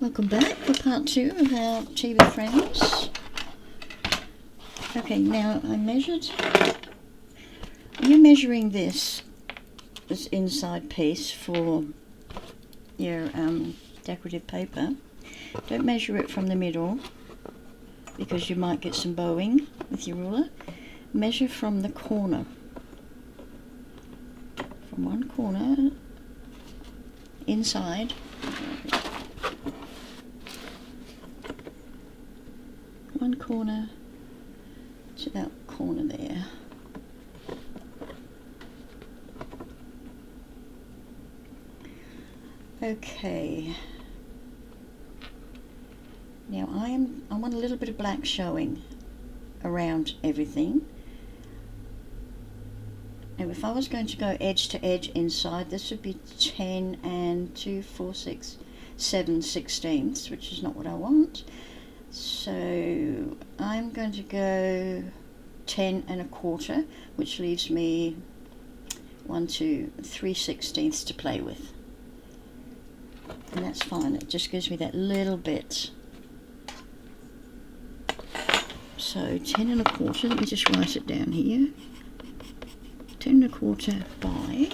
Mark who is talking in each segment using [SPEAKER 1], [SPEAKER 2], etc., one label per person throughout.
[SPEAKER 1] Welcome back for part 2 of our tea with friends. Okay, now I measured. You're measuring this inside piece for your decorative paper. Don't measure it from the middle because you might get some bowing with your ruler. Measure from the corner. From one corner inside. One corner to that corner there. Okay. Now I want a little bit of black showing around everything. Now if I was going to go edge to edge inside, this would be 10 and 2, 4, 6, 7 sixteenths, which is not what I want. So I'm going to go 10 and a quarter, which leaves me 1, 2, 3 sixteenths to play with. And that's fine, it just gives me that little bit. So 10 and a quarter, let me just write it down here. 10 and a quarter by,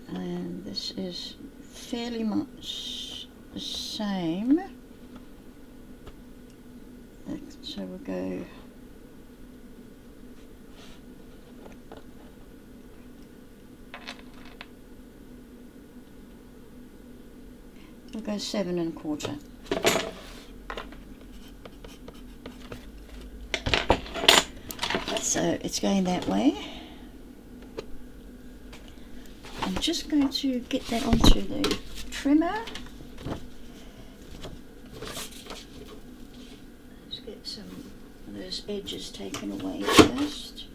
[SPEAKER 1] and this is fairly much the same. So we'll go we'll go 7 and a quarter. So it's going that way. I'm just going to get that onto the trimmer. Let's get some of those edges taken away first.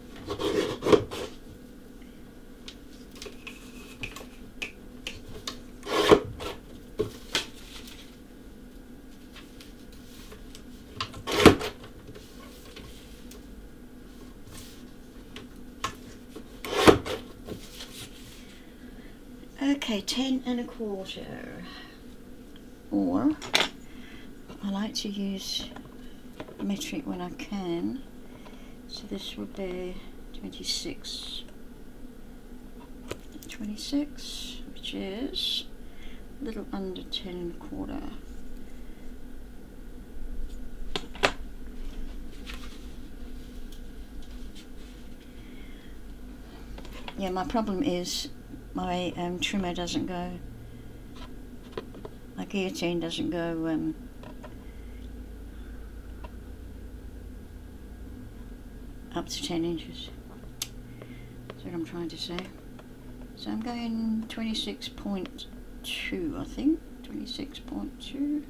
[SPEAKER 1] Okay, 10 and a quarter, or I like to use metric when I can, so this would be 26, which is a little under 10 and a quarter. Yeah, my problem is my trimmer doesn't go, my guillotine doesn't go up to 10 inches. That's what I'm trying to say. So I'm going 26.2, I think. 26.2.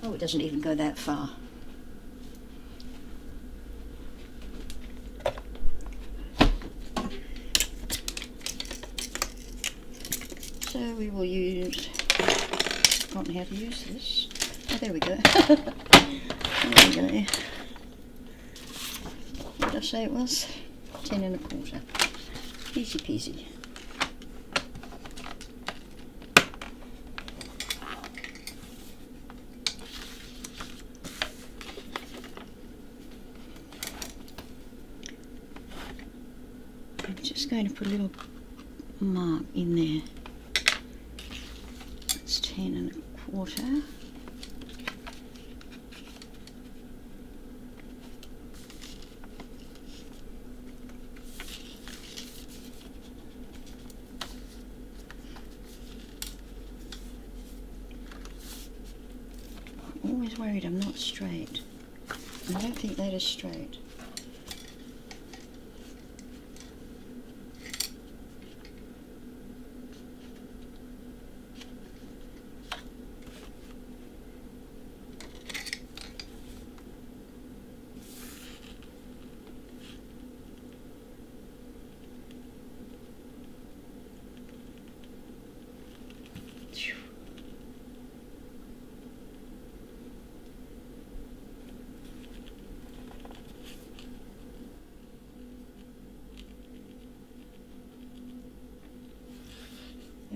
[SPEAKER 1] Oh, it doesn't even go that far. So we will use, I've forgotten how to use this. Oh, there we go. There we go. What did I say it was? 10 and a quarter. Easy peasy. I'm just going to put a little mark in there. 10 and a quarter. I'm always worried I'm not straight. I don't think that is straight.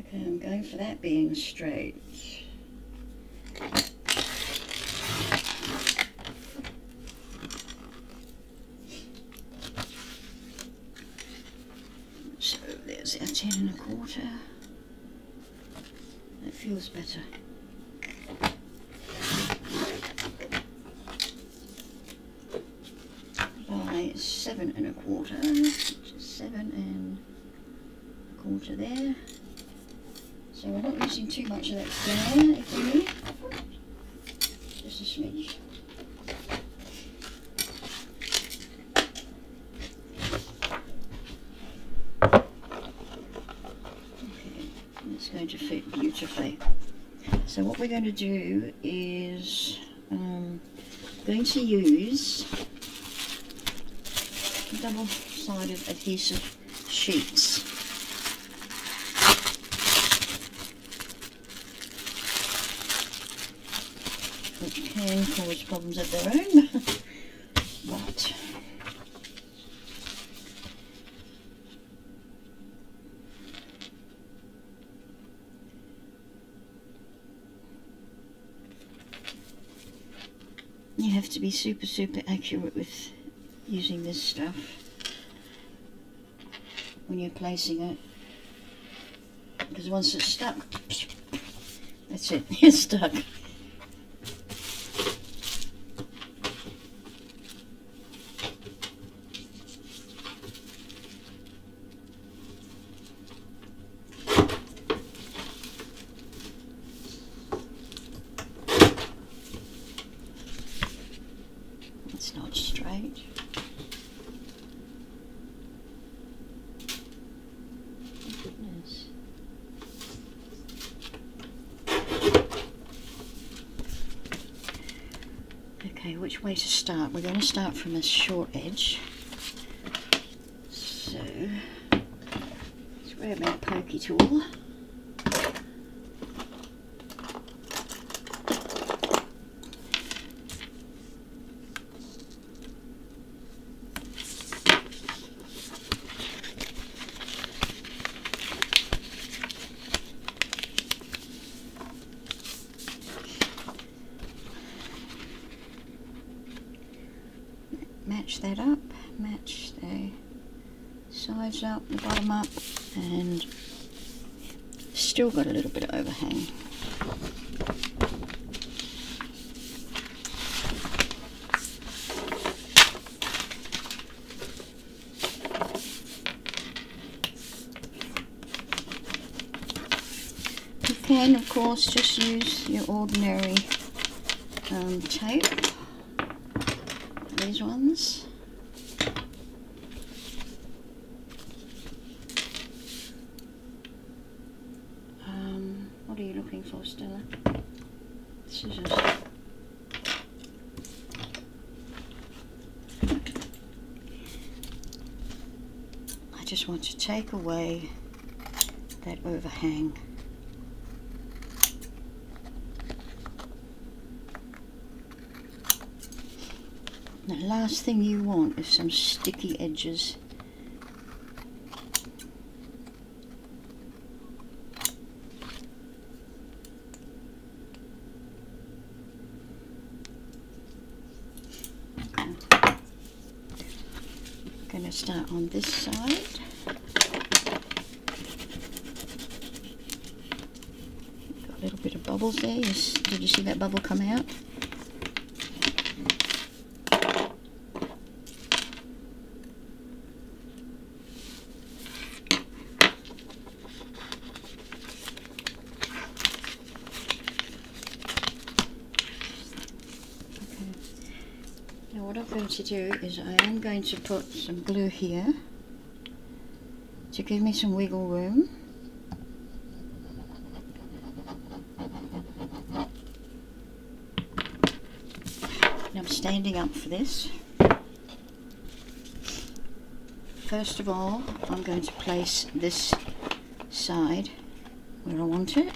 [SPEAKER 1] Okay, I'm going for that being straight. So there's our 10 1/4. That feels better. By 7 1/4, which is 7 1/4 there. So we're not using too much of that flour, if you need. Just a smidge. Okay, it's going to fit beautifully. So what we're going to do is going to use double-sided adhesive sheets. Which can cause problems of their own, but you have to be super accurate with using this stuff when you're placing it, because once it's stuck, that's it, it's stuck. It's not straight. Oh, goodness. Okay, which way to start? We're going to start from a short edge. So, let's grab our pokey tool. Match that up, match the sides up, the bottom up, and still got a little bit of overhang. You can, of course, just use your ordinary tape. These ones. What are you looking for, Stella? Scissors. I just want to take away that overhang. The last thing you want is some sticky edges. Okay. I'm going to start on this side. Got a little bit of bubbles there. Yes. Did you see that bubble come out? Now what I'm going to do is I am going to put some glue here to give me some wiggle room. And I'm standing up for this. First of all, I'm going to place this side where I want it.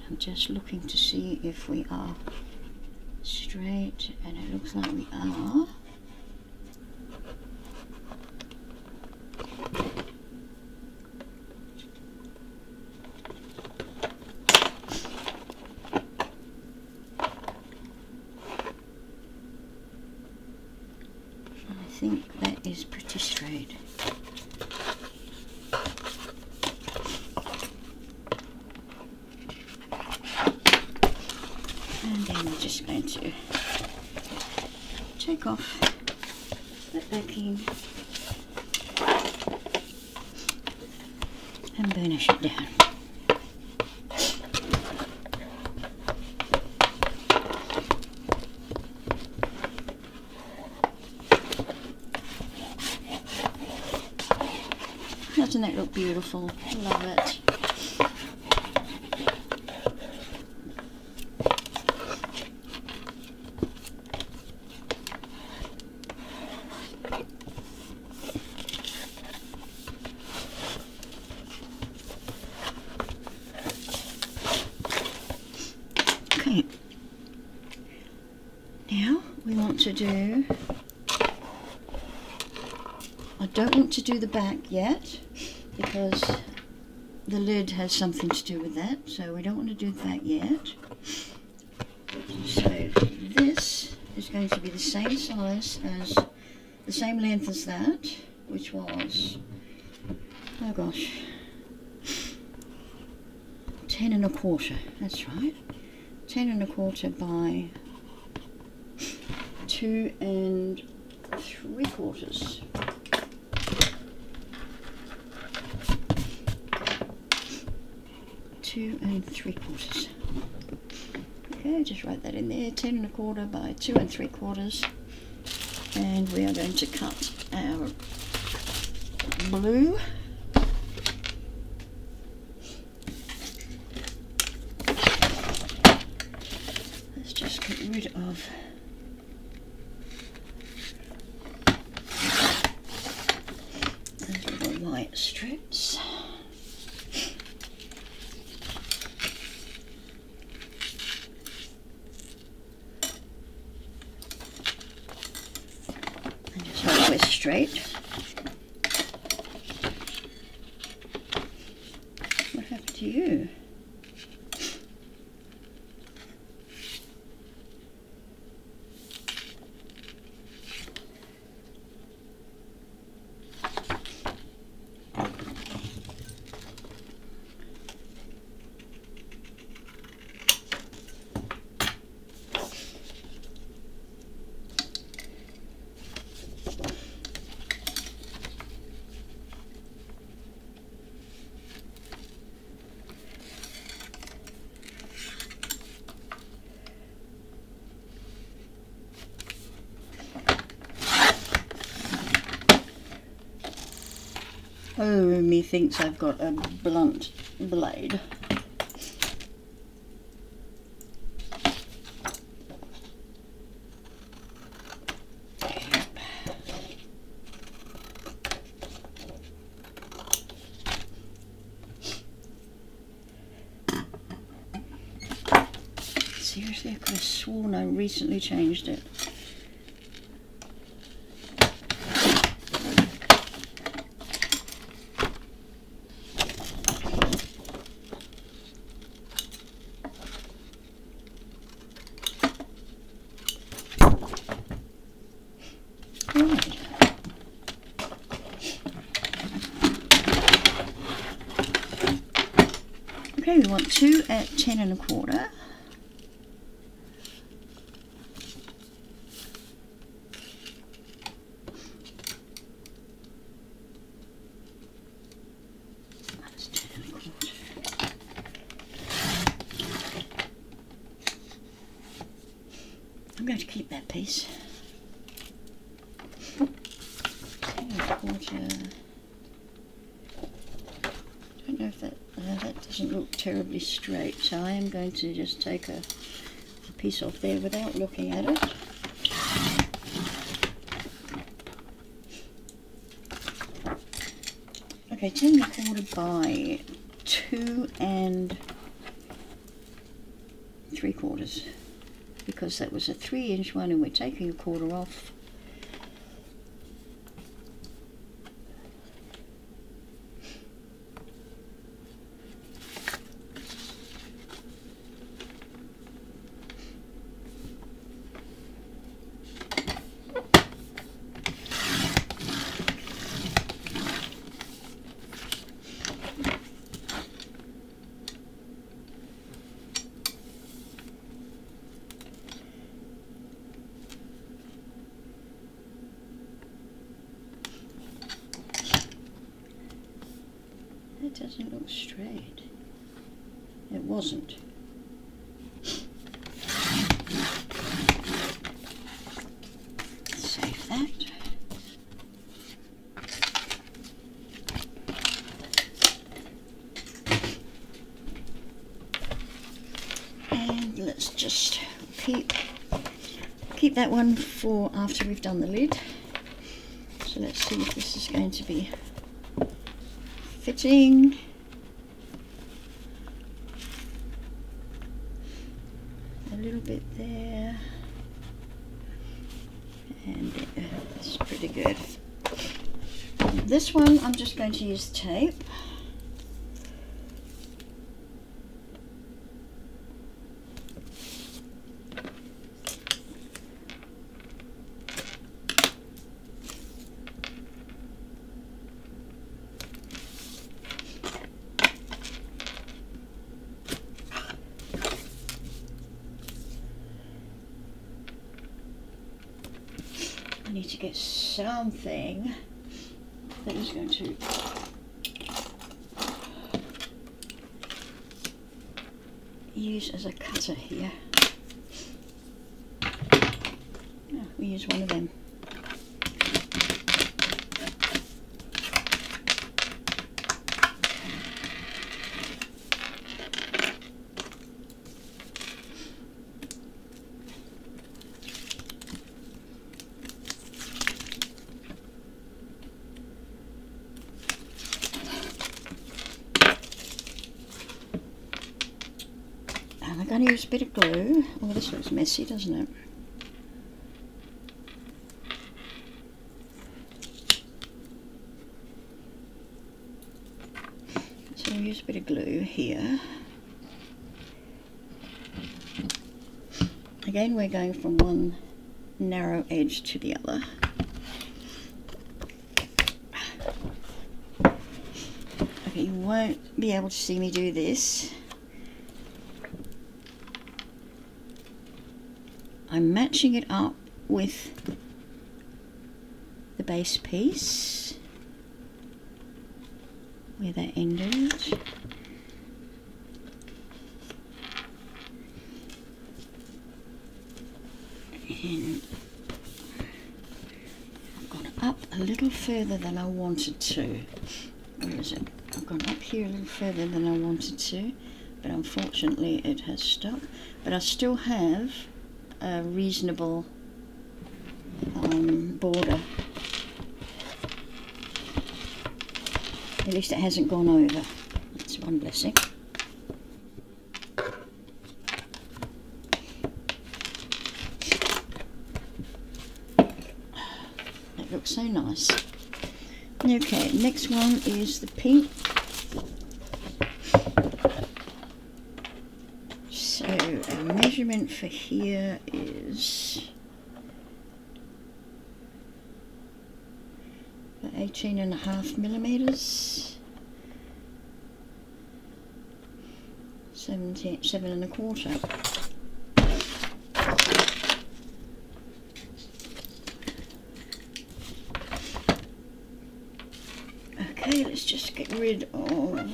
[SPEAKER 1] I'm just looking to see if we are straight, and it looks like we are. think that is pretty straight. And then we're just going to take off the backing and burnish it down. Doesn't that look beautiful? Love it. Okay, now we want to do, I don't want to do the back yet because the lid has something to do with that, so we don't want to do that yet. So this is going to be the same size as, the same length as that, which was, oh gosh, 10 1/4, that's right, 10 1/4 by 2 3/4. Two and 3/4. Okay, just write that in there, 10 1/4 by 2 3/4. And we are going to cut our blue. Let's just get rid of those little white strips. Straight. What happened to you? Oh, methinks I've got a blunt blade. Seriously, I could have sworn I recently changed it. Okay, we want 2 at 10 1/4. That's 10 1/4. I'm going to keep that piece. 10 1/4. I don't know if that doesn't look terribly straight, so I am going to just take a piece off there without looking at it. Okay, 10 1/4 by 2 3/4, because that was a 3-inch one and we're taking a quarter off. doesn't look straight. It wasn't. Save that. And let's just keep that one for after we've done the lid. So let's see if this is going to be fitting. A little bit there, and it's pretty good. This one I'm just going to use tape. I need to get something that is going to use as a cutter here. Oh, we use one of them. I'm going to use a bit of glue. Oh, this looks messy, doesn't it? So I'll use a bit of glue here. Again, we're going from one narrow edge to the other. Okay, you won't be able to see me do this. I'm matching it up with the base piece where that ended. And I've gone up a little further than I wanted to. Where is it? I've gone up here a little further than I wanted to, but unfortunately it has stuck. But I still have a reasonable border. At least it hasn't gone over. That's one blessing. That looks so nice. Okay, next one is the pink. So a measurement for here is 18.5 millimeters, 7 1/4. Okay, let's just get rid of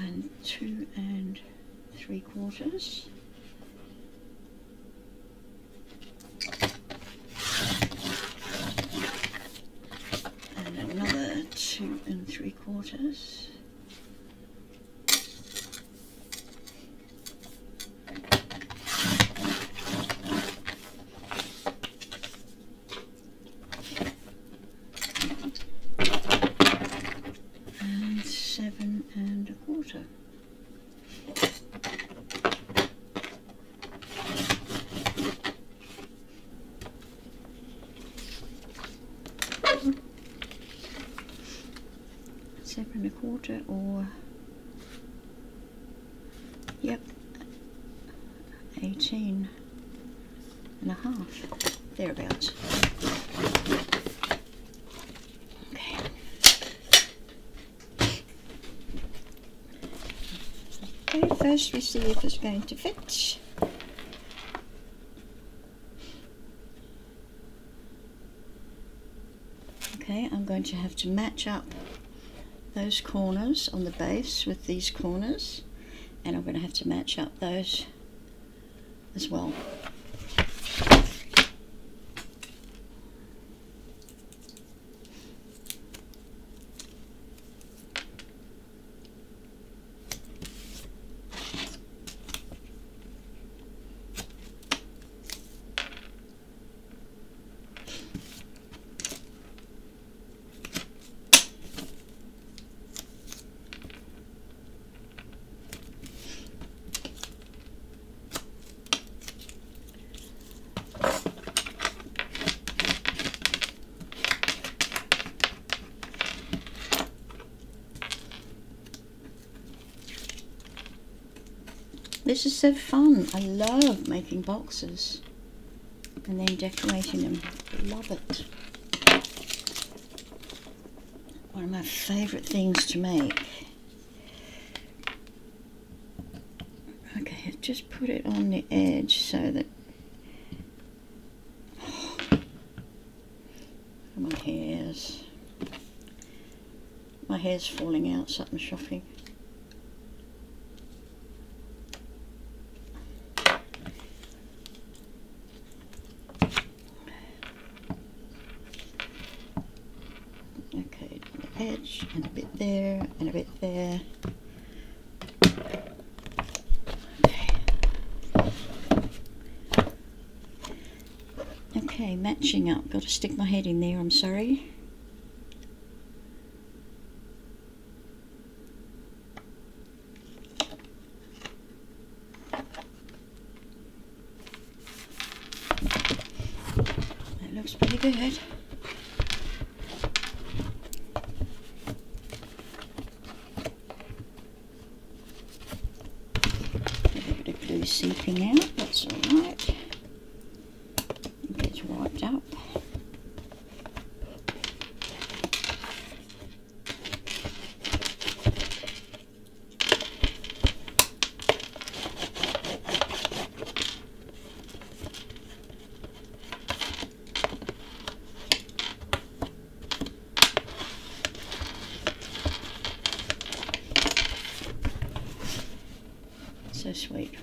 [SPEAKER 1] and 2 3/4. And another 2 3/4. And 7 1/4. 1/4 or, yep, 18.5, thereabouts. Okay. Okay, first we see if it's going to fit. Okay, I'm going to have to match up those corners on the base with these corners, and I'm going to have to match up those as well. This is so fun. I love making boxes and then decorating them. Love it. One of my favourite things to make. Okay, I've just put it on the edge so that my hair's falling out, something shocking. Okay, the edge and a bit there and a bit there. Okay, matching up. Got to stick my head in there, I'm sorry. That looks pretty good. A bit of glue seeping out, that's alright. Gets wiped up. So sweet.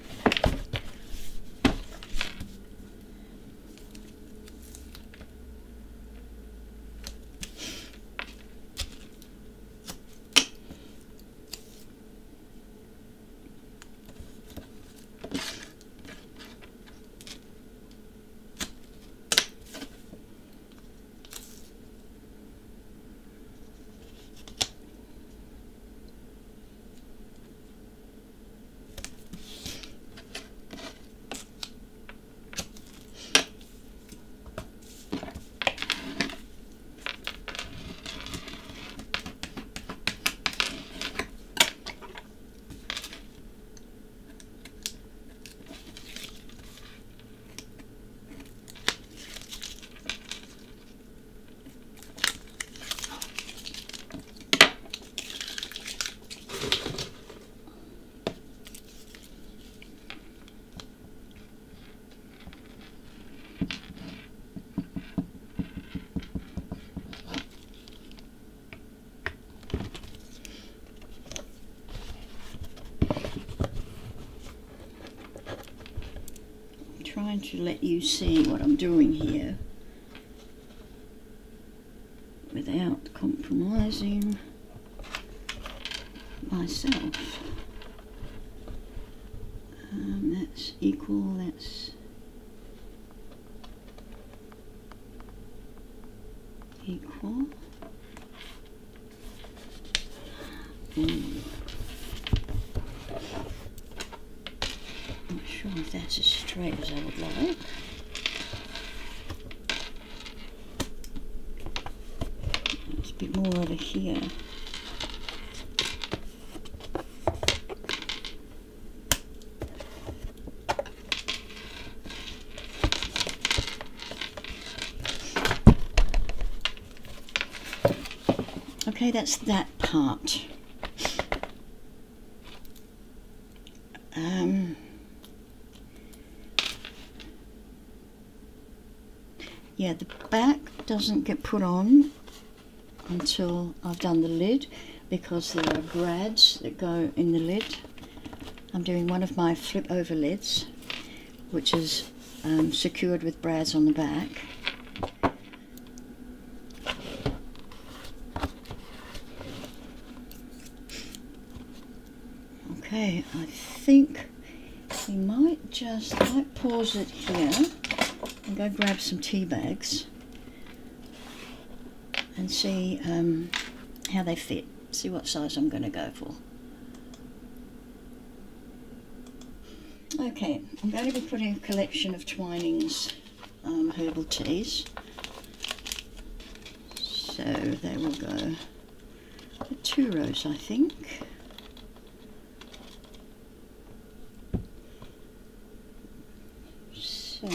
[SPEAKER 1] Trying to let you see what I'm doing here without compromising myself. That's equal, that's equal. Not sure if that's as straight as I would like. It's a bit more over here. Okay, that's that part. Yeah, the back doesn't get put on until I've done the lid, because there are brads that go in the lid. I'm doing one of my flip over lids, which is secured with brads on the back. Okay, I think we might pause it here and go grab some tea bags and see how they fit, see what size I'm going to go for. Okay, I'm going to be putting a collection of Twinings herbal teas, so they will go 2 rows, I think. So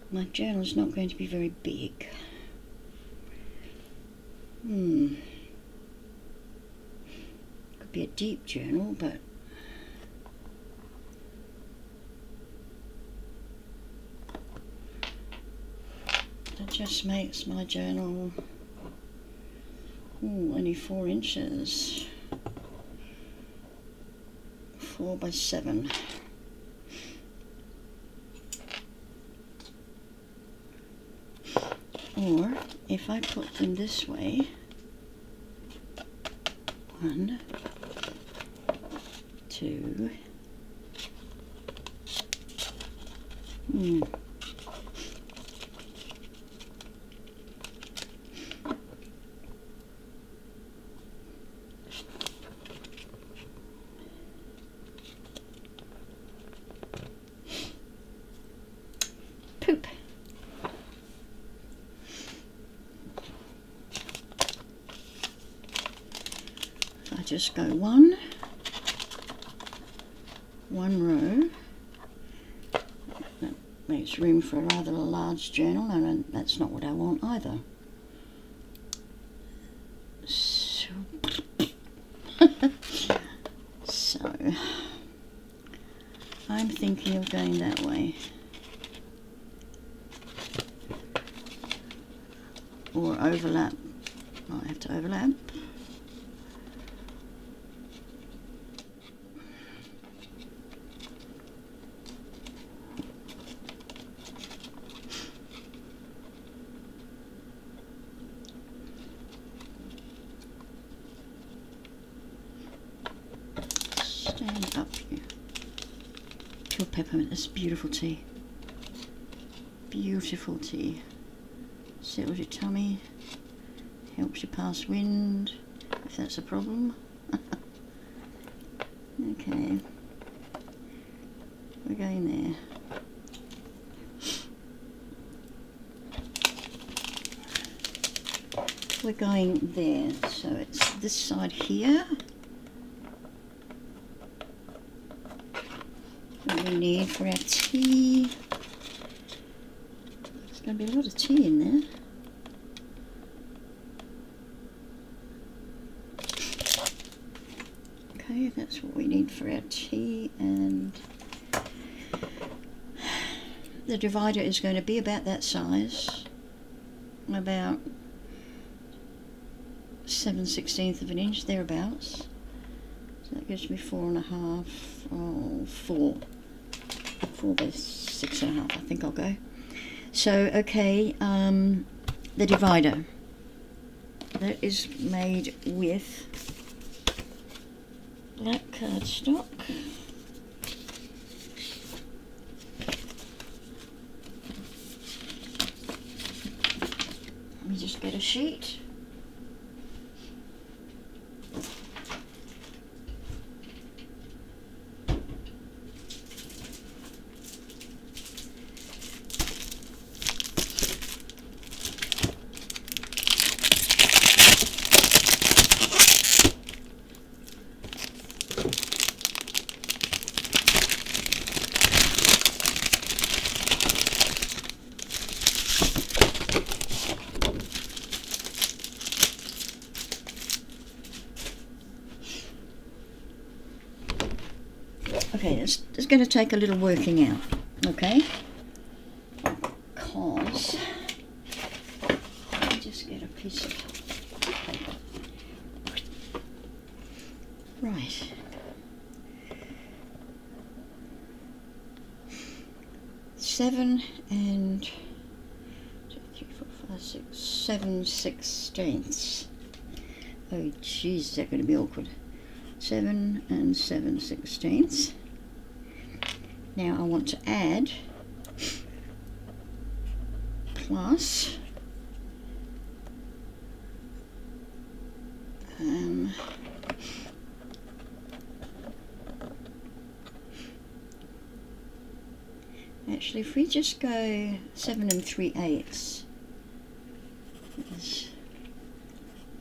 [SPEAKER 1] my journal is not going to be very big. Could be a deep journal, but that just makes my journal only 4 inches. 4 by 7. Or if I put them this way, 1, 2, poop. I just go one row. That makes room for a rather large journal, and that's not what I want either. So, I'm thinking of going that way, or overlap. I have to overlap. Stand up here. Pure peppermint. This beautiful tea. Beautiful tea. Settles your tummy. Helps you pass wind, if that's a problem. Okay. We're going there. We're going there. So it's this side here. What we need for our tea. There's going to be a lot of tea in there. Okay, that's what we need for our tea, and the divider is going to be about that size, about 7/16 of an inch, thereabouts. So that gives me 4.5, 4 by 6.5, I think I'll go. So, okay, the divider, that is made with black cardstock. Let me just get a sheet. Okay, it's going to take a little working out, okay? Because let me just get a piece of paper. Right. Seven and 2, 3, 4, 5, 6, 7/16. Oh, geez, is that going to be awkward? 7 and 7/16. Now I want to add plus actually, if we just go 7 and 3/8,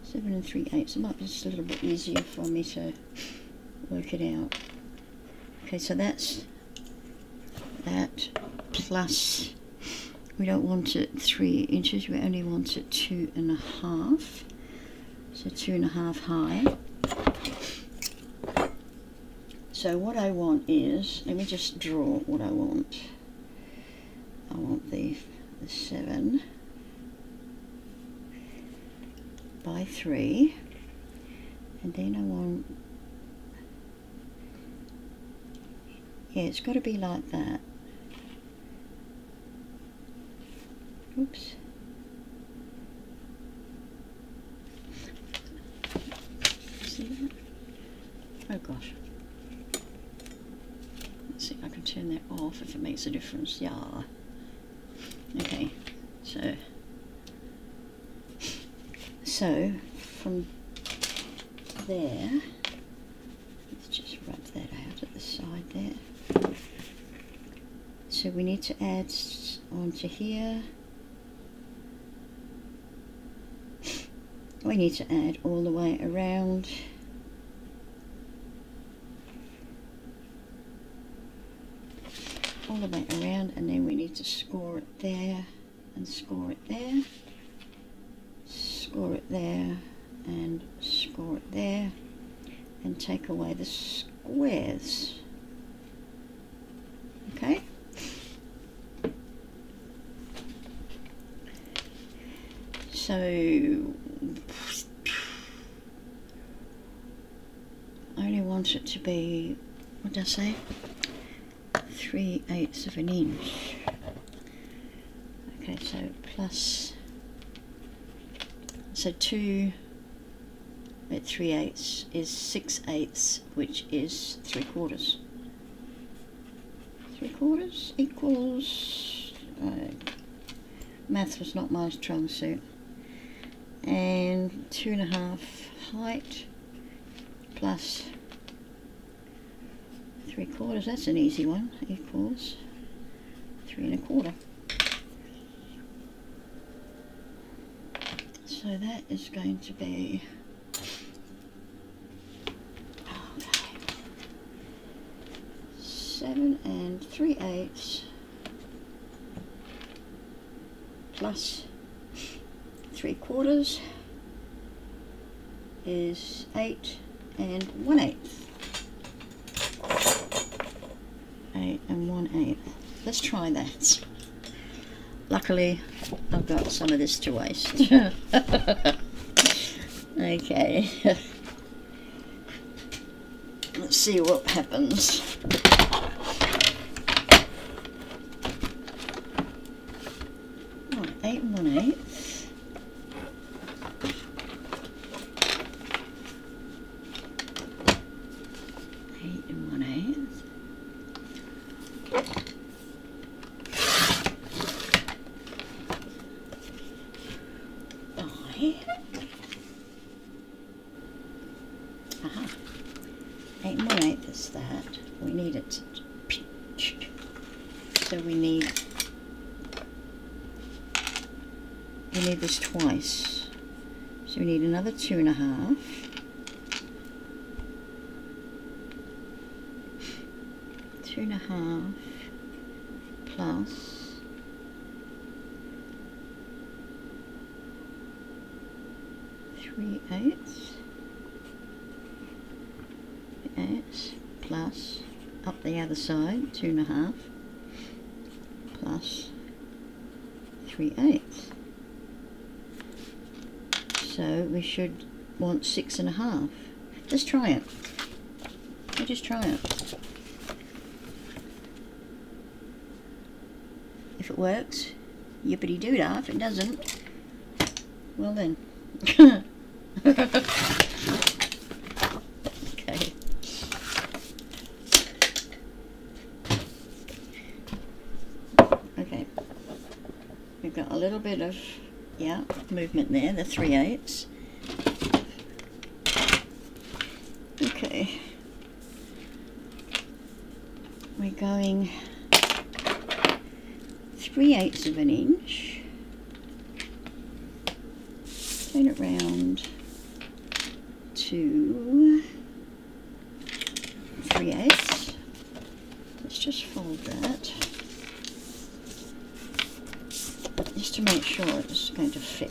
[SPEAKER 1] 7 and 3/8, it might be just a little bit easier for me to work it out. Okay, so that's that plus, we don't want it 3 inches, we only want it 2.5, so 2.5 high. So what I want is, let me just draw what I want. I want the 7 by 3, and then I want, yeah, it's got to be like that. Oops. See that? Oh gosh. Let's see if I can turn that off if it makes a difference. Yeah. Okay. So from there, let's just rub that out at the side there. So we need to add onto here. We need to add all the way around. All the way around, and then we need to score it there and score it there. Score it there and score it there, and take away the squares. Okay? So I only want it to be, what did I say? 3/8 of an inch. Okay, so plus, so 2 at 3/8 is 6/8, which is 3/4. 3/4 equals, math was not my strong suit. And 2.5 height plus 3/4, that's an easy one, equals 3.25. So that is going to be, okay, 7 and 3/8 plus 3/4 is 8 and 1/8. 8 and 1/8. Let's try that. Luckily, I've got some of this to waste. Okay. Let's see what happens. Oh, 8 and 1/8. 8 and 1/8. Aha. 8 and 1/8 is that. We need it. So we need this twice. So we need another 2.5. 2.5 plus 3/8 plus up the other side, 2.5 plus 3/8. So we should want 6.5. Let's try it. We'll just try it. If it works, yippity doo dah. If it doesn't, well then. Okay. Okay. We've got a little bit of, yeah, movement there, the 3/8. Okay. We're going 3/8 of an inch. Turn it round to 3/8. Let's just fold that, just to make sure it's going to fit.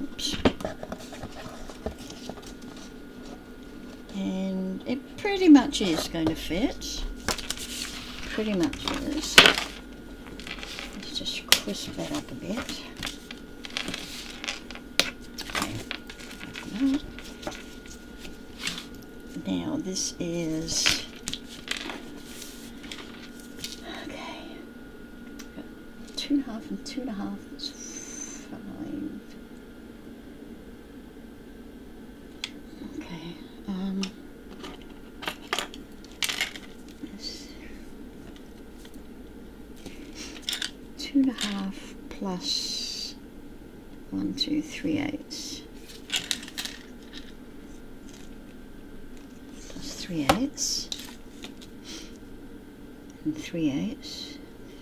[SPEAKER 1] Oops. And it pretty much is going to fit. Pretty much is. Let's just crisp that up a bit. Okay. Now this is, okay, 2.5 and 2.5, that's 5. Okay, this 2.5 plus 1, 2, 3/8 plus 3/8 and 3/8,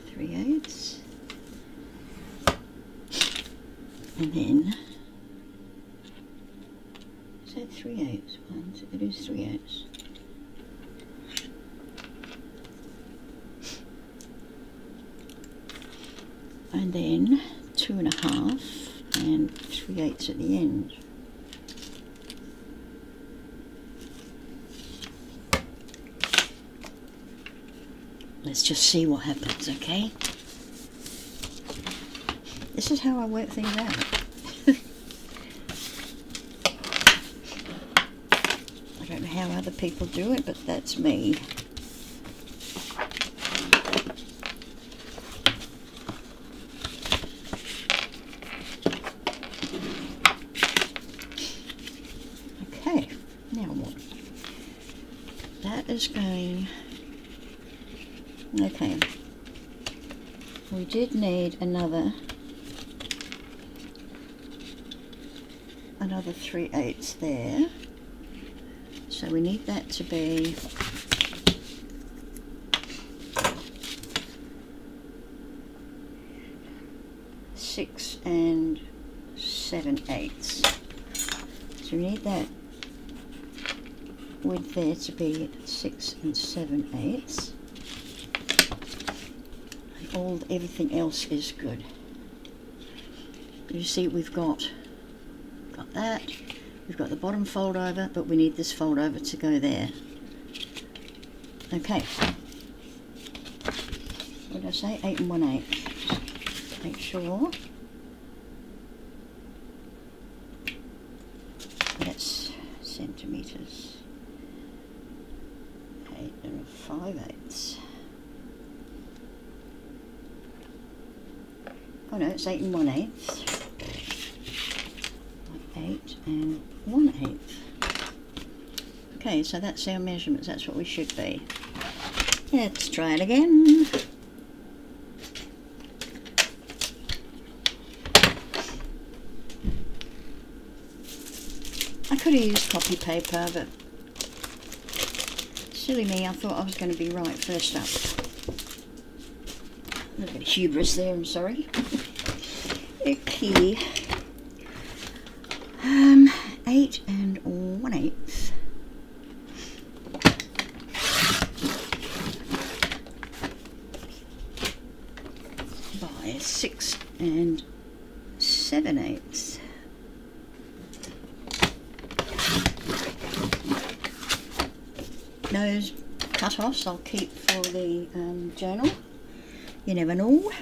[SPEAKER 1] 3/8, and then is that 3/8? It is 3/8. And then 2.5 and 3/8 at the end. Let's just see what happens, okay? This is how I work things out. I don't know how other people do it, but that's me. Okay, now what? That is going... Okay, we did need another 3/8 there, so we need that to be 6 7/8. So we need that width there to be 6 7/8. Everything else is good. You see, we've got that. We've got the bottom fold over, but we need this fold over to go there. Okay. What did I say? 8 1/8. Make sure that's centimeters. 8 5/8. Oh no, it's 8 1/8. 8 1/8. Okay, so that's our measurements. That's what we should be. Let's try it again. I could have used copy paper, but silly me, I thought I was going to be right first up. A little bit of hubris there, I'm sorry. Okay. 8 1/8. By 6 7/8. nose cut-offs I'll keep for the journal. You never know.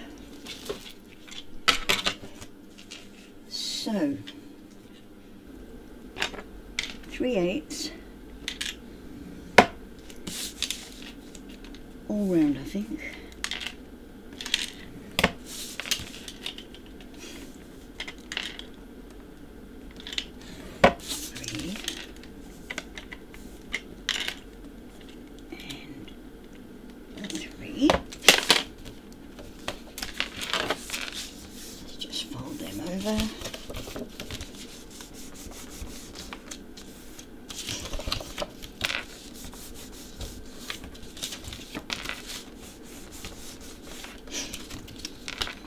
[SPEAKER 1] So 3/8 all round, I think.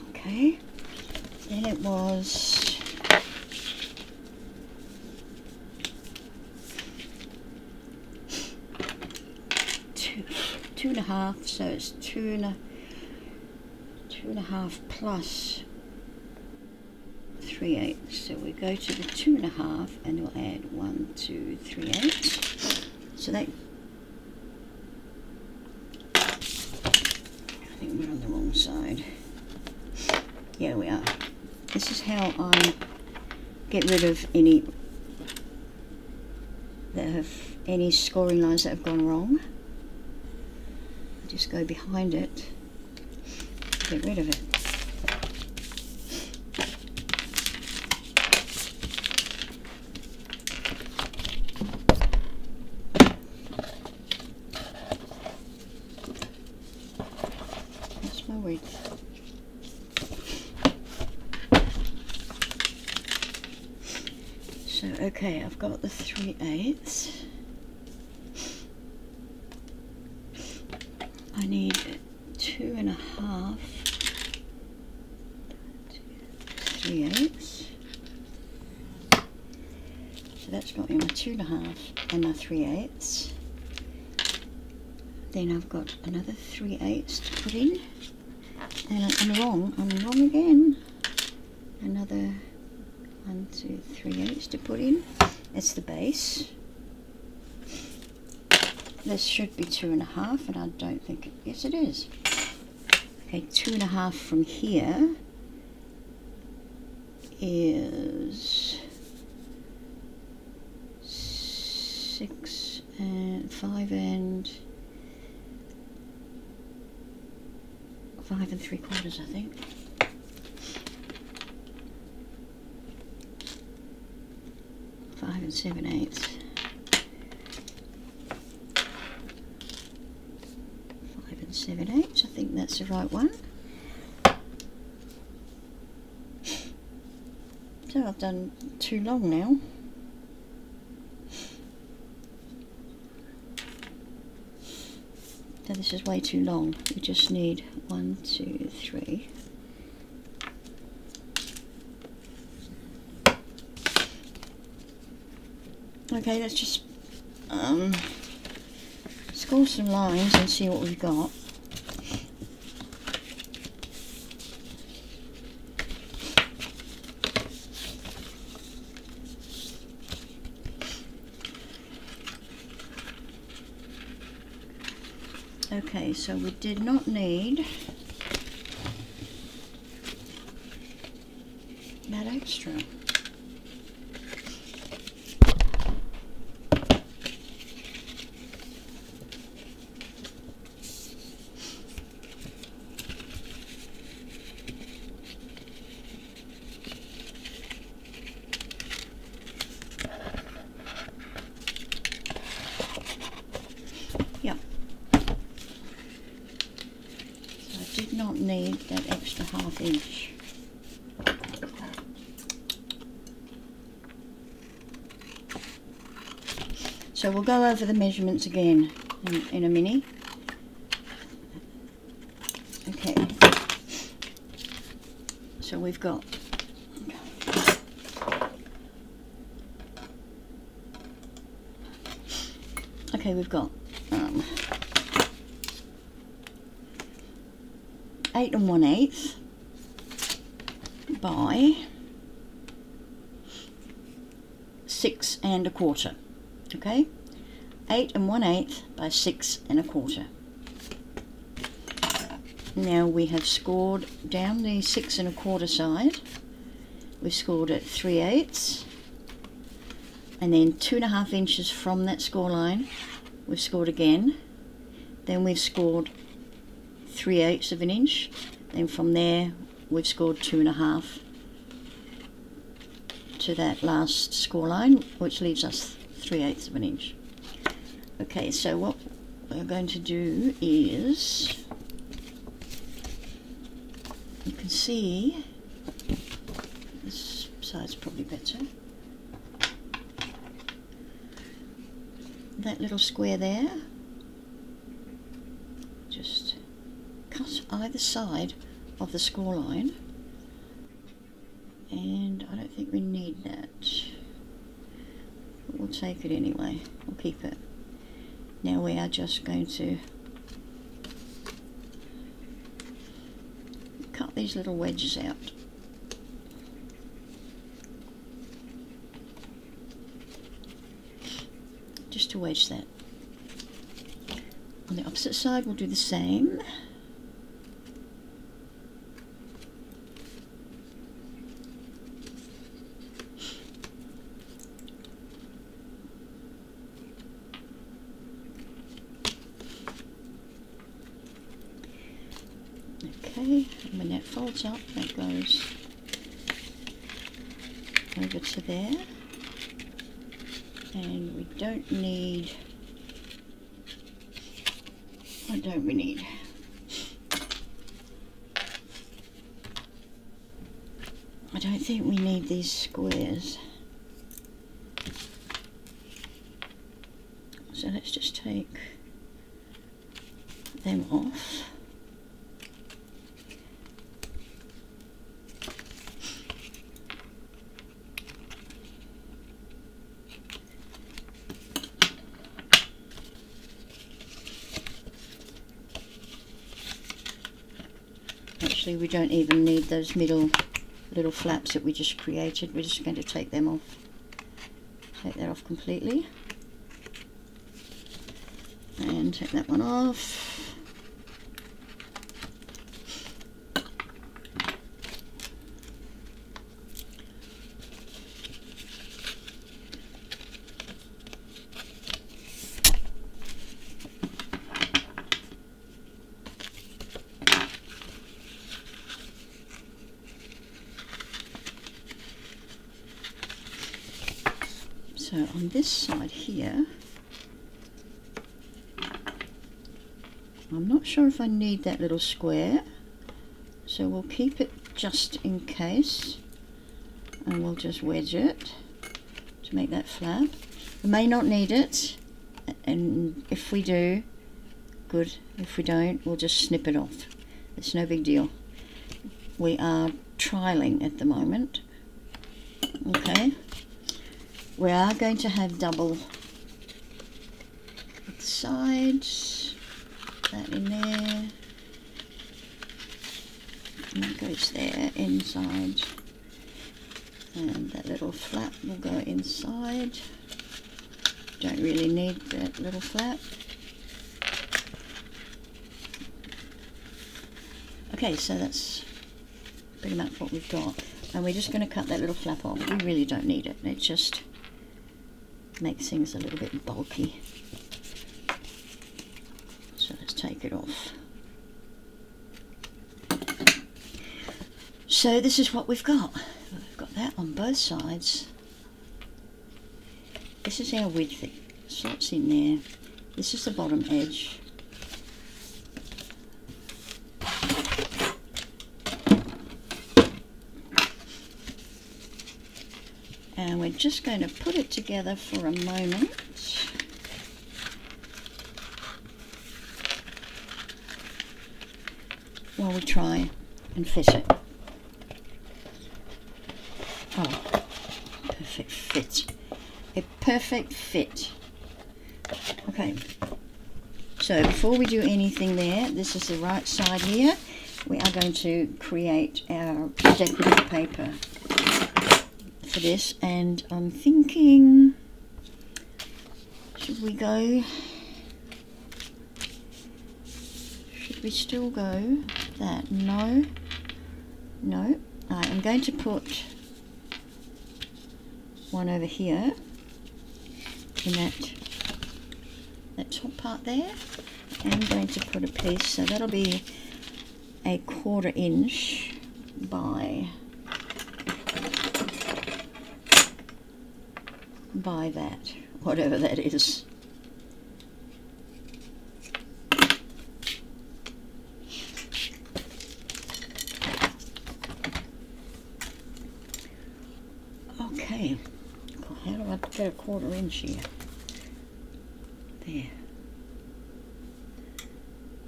[SPEAKER 1] Okay, then it was two and a half, so it's two and a half plus 3/8. So we go to the 2 1/2 and we'll add 1, 2, 3/8. So that, I think we're on the wrong side. Yeah, we are. This is how I get rid of any scoring lines that have gone wrong. I just go behind it, get rid of it. That's my width. So, okay, I've got the 3/8. I need 2 1/2, 3/8. So that's got me my 2 1/2 and my 3/8. Then I've got another 3/8 to put in. And I'm wrong again. Another 1, 2, 3/8 to put in. That's the base. This should be 2 1/2, and I don't think it, yes it is. Okay, 2 1/2 from here is 6 and 5 and 5 3/4, I think. Five and 7/8. 5 and 7/8. I think that's the right one. So I've done too long now. So this is way too long. We just need 1, 2, 3. Okay, let's just score some lines and see what we've got. Okay, so we did not need that extra. Yep. So I did not need that extra 1/2 inch. So we'll go over the measurements again in a minute. Okay. So we've got we've got 8 1/8 by 6 1/4. Okay, 8 1/8 by 6 1/4. Now we have scored down the 6 1/4 side. We've scored at 3/8, and then 2.5 inches from that score line we've scored again. Then we've scored 3/8 of an inch. Then from there we've scored 2.5 to that last score line, which leaves us 3/8 of an inch. Okay, so what we're going to do is, you can see this side's probably better. That little square there, just cut either side of the score line, and I don't think we need that, but we'll take it anyway. We'll keep it. Now we are just going to cut these little wedges out. Just to wedge that. On the opposite side we'll do the same. Okay, and when that folds up, that goes over to there. And we don't need, what don't we need? I don't think we need these squares. So let's just take them off. Actually, we don't even need those middle little flaps that we just created. We're just going to take them off. Take that off completely. And take that one off. So on this side here, I'm not sure if I need that little square, so we'll keep it just in case, and we'll just wedge it to make that flap. We may not need it, and if we do, good. If we don't, we'll just snip it off. It's no big deal. We are trialing at the moment. Okay. We are going to have double sides, that in there, and that goes there, inside, and that little flap will go inside. Don't really need that little flap. Okay, so that's pretty much what we've got, and we're just going to cut that little flap off. We really don't need it. It just makes things a little bit bulky. So let's take it off. So this is what we've got. We've got that on both sides. This is our width that slots in there. This is the bottom edge. And we're just going to put it together for a moment. While we try and fit it. Oh, perfect fit. A perfect fit. Okay, so before we do anything there, this is the right side here. We are going to create our decorative paper for this, and I'm thinking, Should we go? Should we still go that? No. No. Right, I'm going to put one over here in that top part there. I'm going to put a piece, so that'll be a 1/4 inch by that, whatever that is. Okay, how do I get a 1/4 inch here? There.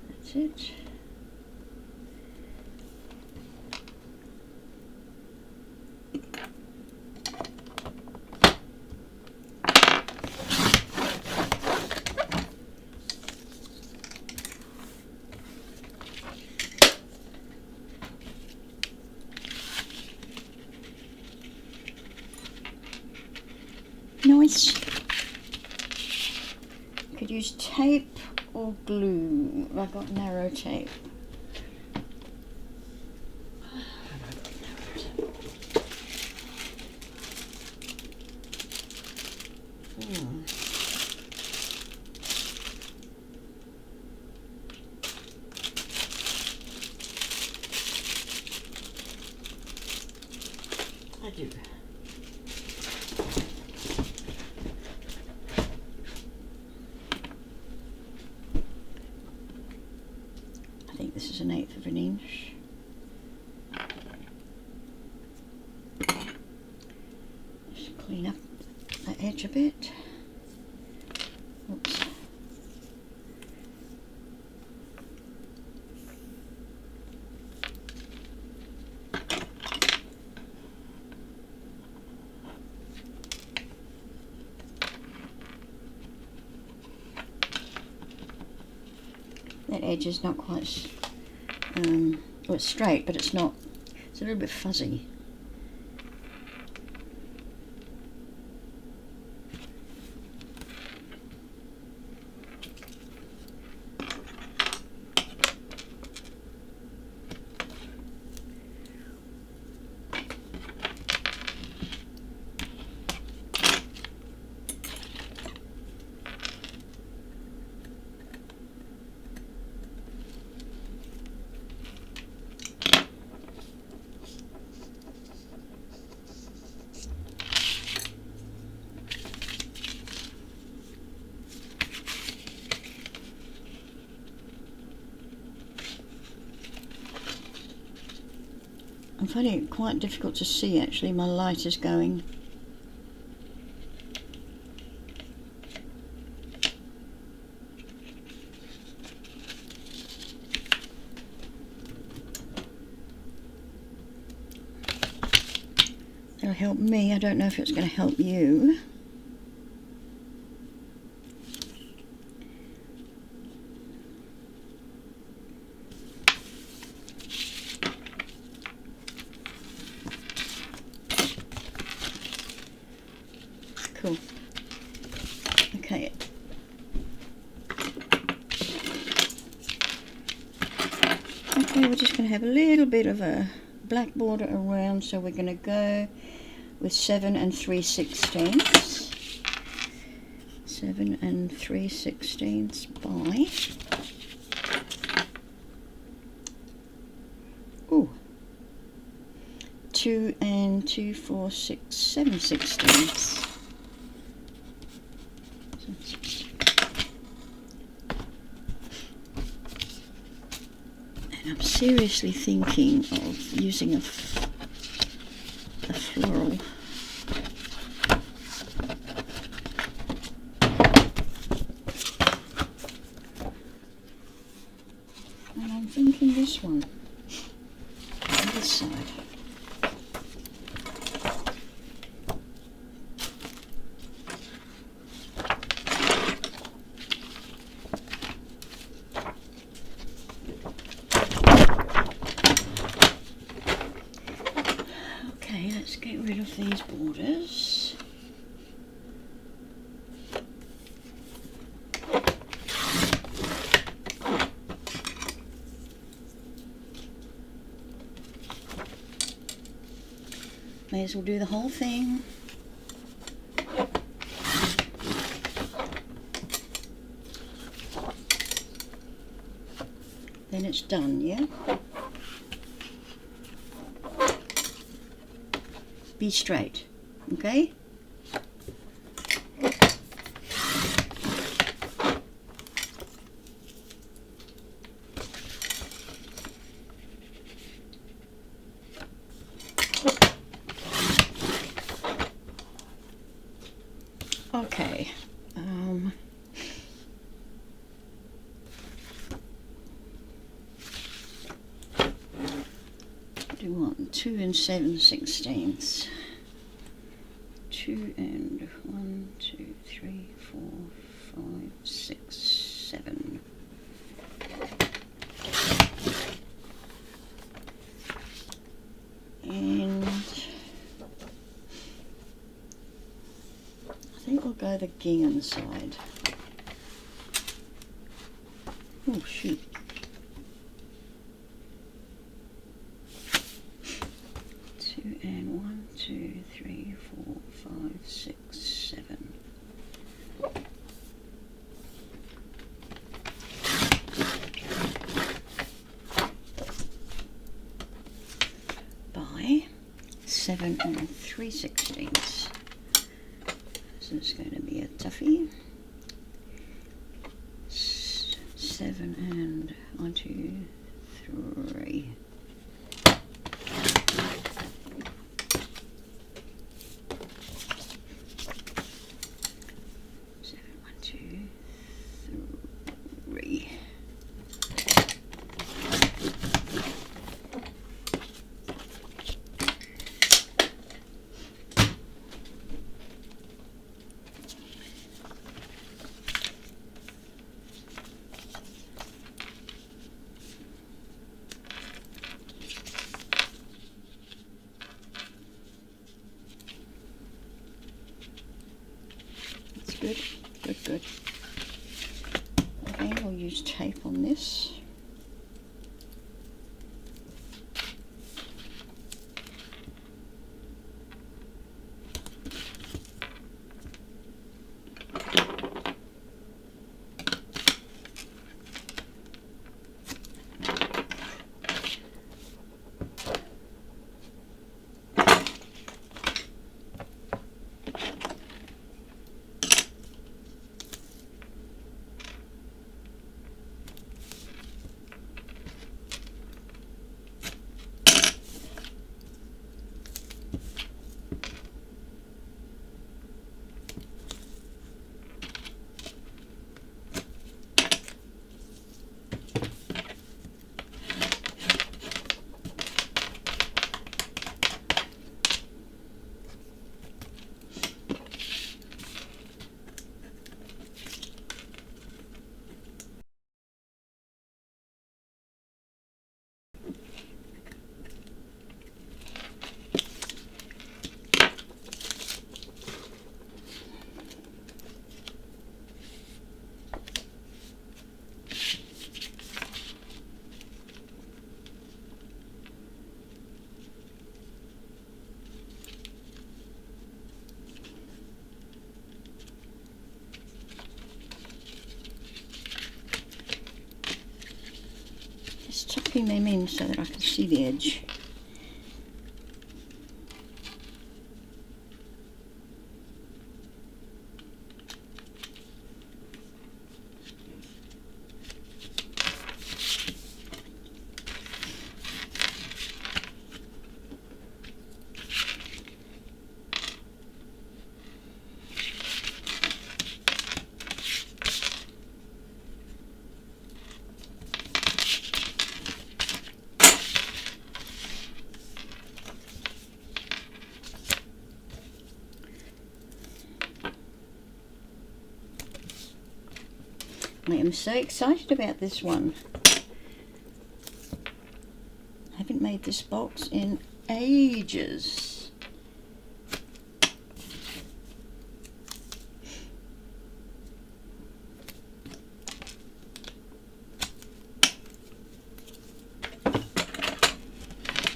[SPEAKER 1] That's it. Nice. Could use tape or glue. I've got narrow tape. I do. I think this is 1/8 of an inch. Just clean up that edge a bit. Oops. That edge is not quite, well, it's straight, but it's not, it's a little bit fuzzy. I'm finding it quite difficult to see actually, my light is going. It'll help me, I don't know if it's going to help you. Cool. Okay. Okay, we're just going to have a little bit of a black border around, so we're going to go with 7 3/16. 7 3/16 by 2 2 4 6 7/16. And I'm seriously thinking of using a floral. And I'm thinking this one on this side. Let's get rid of these borders. May as well do the whole thing. Then it's done, yeah? Be straight, okay? Okay. Do you want 2 7/16? 2 and 1, 2, 3, 4, 5, 6, 7. And I think we'll go the gingham side. Oh shoot. 2 and 1, 2, 3, 4, 5, 6, 7. By 7 and 3/16. So it's going to be a toughie. 7 and 1, 2, 3. 7, 1, 2, 3. Good, good, good. Okay, we'll use tape on this. Just tucking them in so that I can see the edge. I am so excited about this one. I haven't made this box in ages.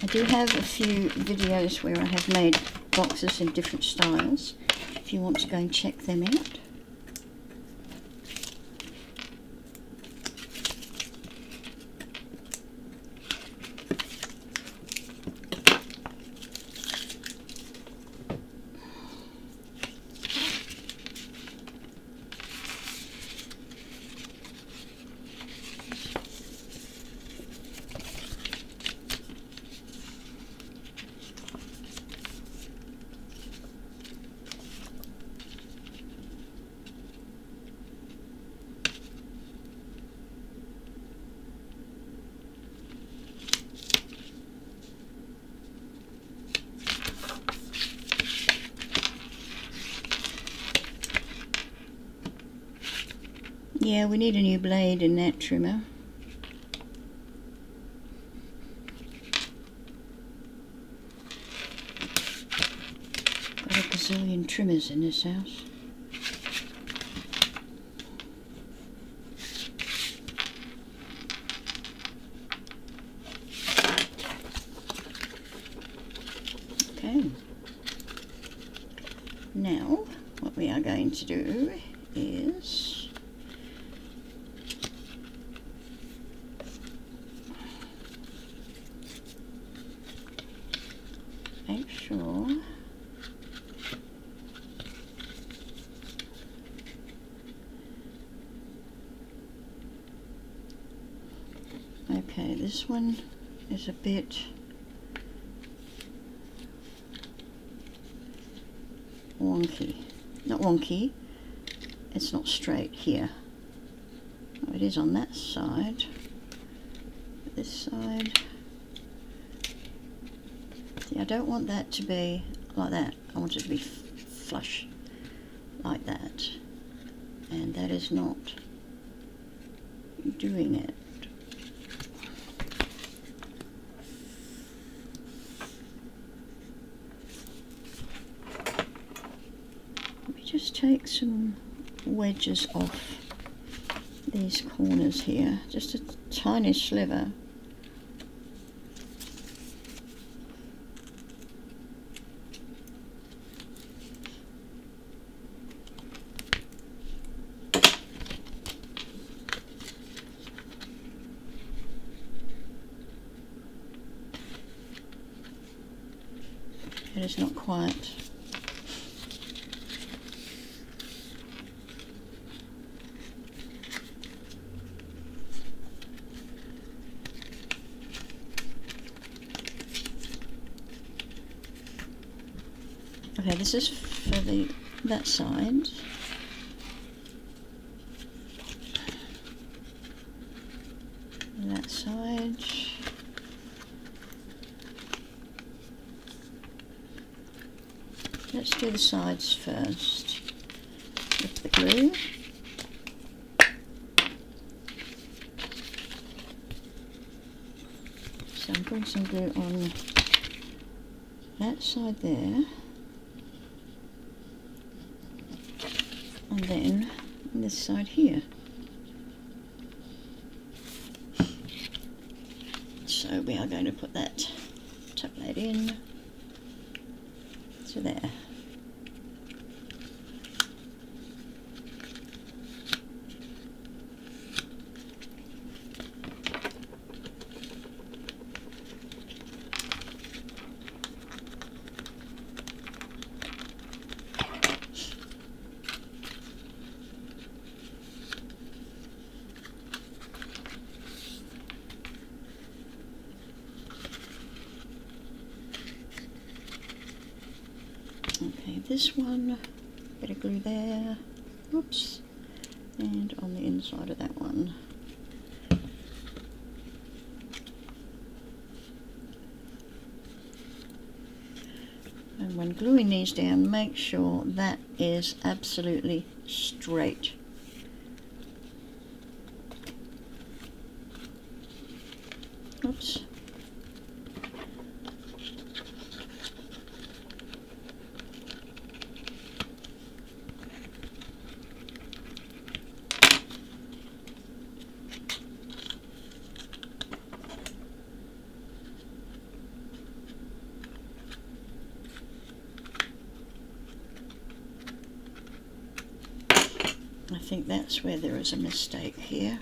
[SPEAKER 1] I do have a few videos where I have made boxes in different styles, if you want to go and check them out. Yeah, we need a new blade in that trimmer. Got a gazillion trimmers in this house. Okay. Now, what we are going to do is make sure okay, this one is a bit wonky. Not wonky, it's not straight here. Oh, it is on that side. This side. See, I don't want that to be like that. I want it to be flush like that. And that is not doing it. Let me just take some wedges off these corners here. Just a tiny sliver. It is not quite. Okay, this is for that side. That side. Let's do the sides first with the glue. So I'm putting some glue on that side there, and then on this side here. So we are going to put that top blade in to there. Okay, this one, bit of glue there, oops, and on the inside of that one. And when gluing these down, make sure that is absolutely straight. Oops. think that's where there is a mistake here.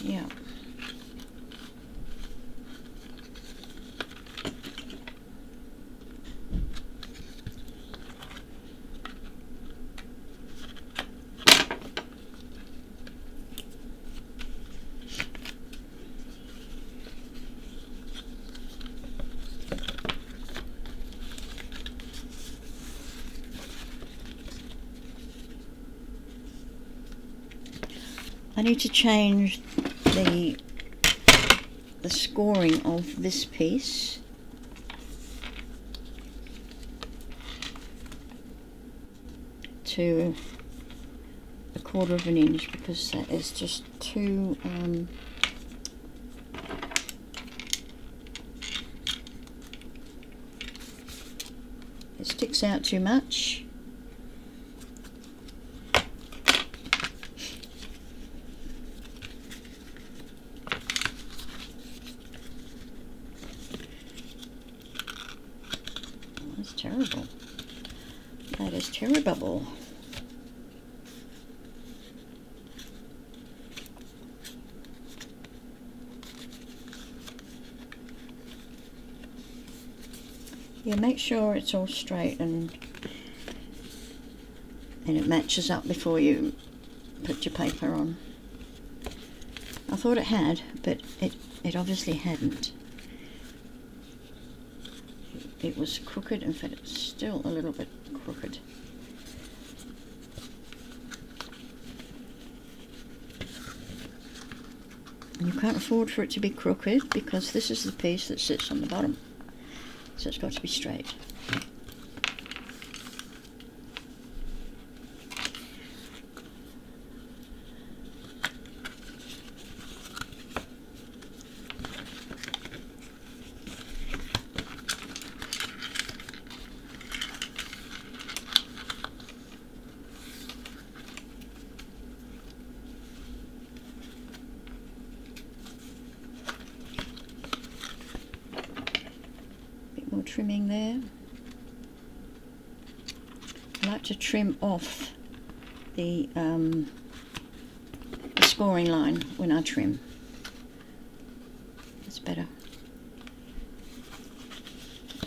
[SPEAKER 1] Yeah. I need to change the scoring of this piece to 1/4 of an inch, because that is just too it sticks out too much. That's terrible. That is terrible. Yeah, make sure it's all straight and it matches up before you put your paper on. I thought it had, but it obviously hadn't. It was crooked. In fact, it's still a little bit crooked. And you can't afford for it to be crooked, because this is the piece that sits on the bottom. So it's got to be straight. Trimming there. I like to trim off the scoring line when I trim. It's better.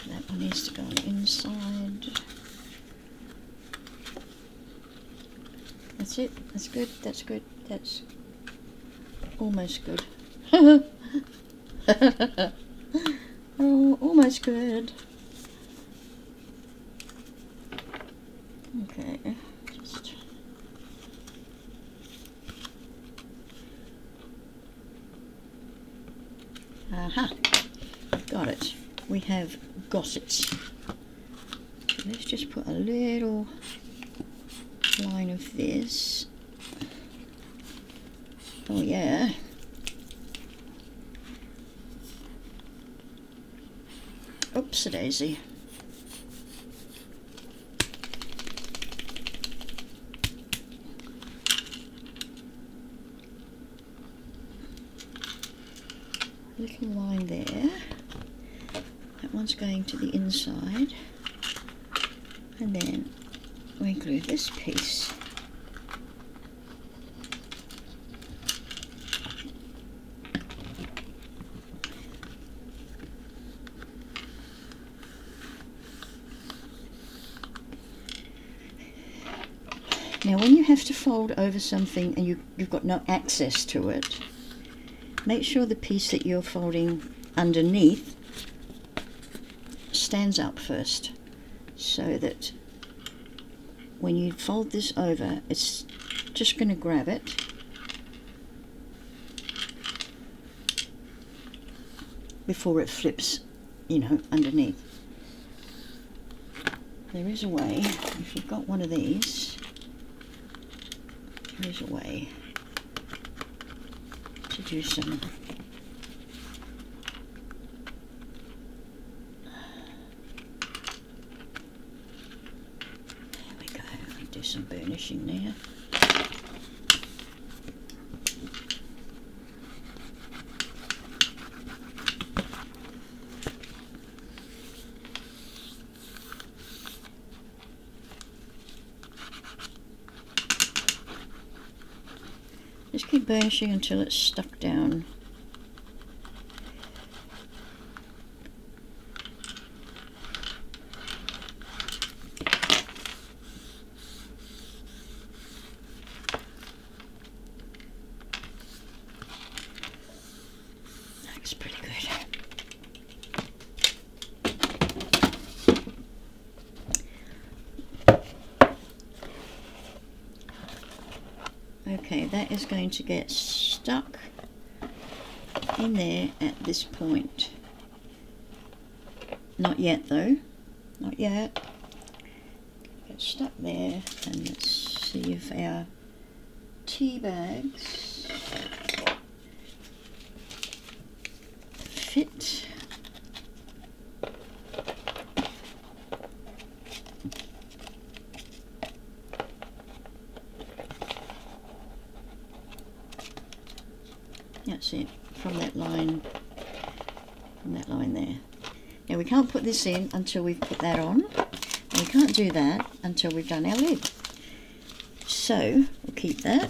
[SPEAKER 1] That one needs to go on the inside. That's it. That's good. That's good. That's almost good. Oh, almost good. Okay, just aha, got it. We have got it. So let's just put a little line of this. Oh yeah. Oops-a-daisy. Little line there. That one's going to the inside. And then we glue this piece. Now when you have to fold over something and you've got no access to it, make sure the piece that you're folding underneath stands up first, so that when you fold this over, it's just going to grab it before it flips, you know, underneath. There is a way, if you've got one of these, there's a way to do some do some burnishing there. keep burnishing until it's stuck down. Looks pretty good. Okay, that is going to get stuck in there at this point. Not yet though, not yet. Get stuck there, and let's see if our tea bags fit. That's it, from that line there. Now we can't put this in until we've put that on, and we can't do that until we've done our lid. So we'll keep that.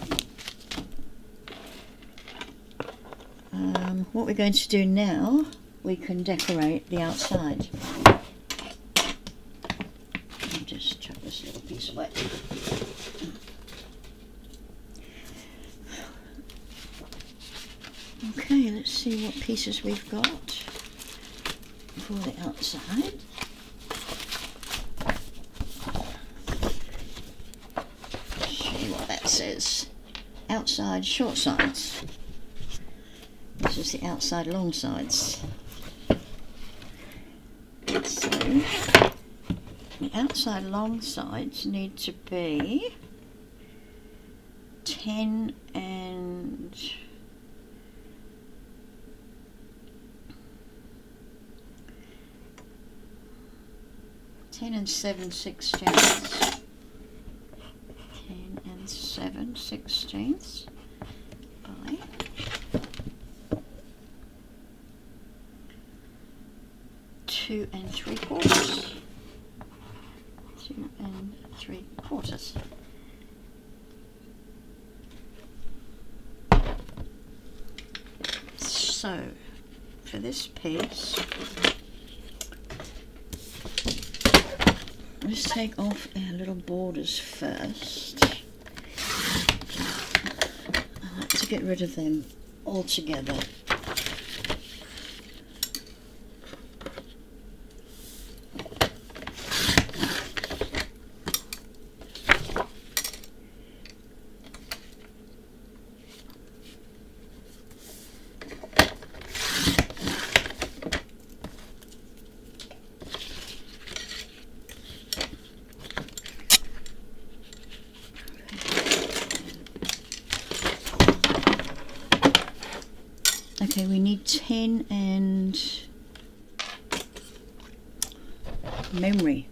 [SPEAKER 1] What we're going to do now, we can decorate the outside. I'll just chuck this little piece away. Okay, let's see what pieces we've got for the outside. See what that says. Outside short sides. This is the outside long sides. So the outside long sides need to be 10 and 7/16. 10 and 7/16 by 2 3/4. 2 3/4. So for this piece, let's take off our little borders first. I like to get rid of them altogether. Okay, we need 10 and memory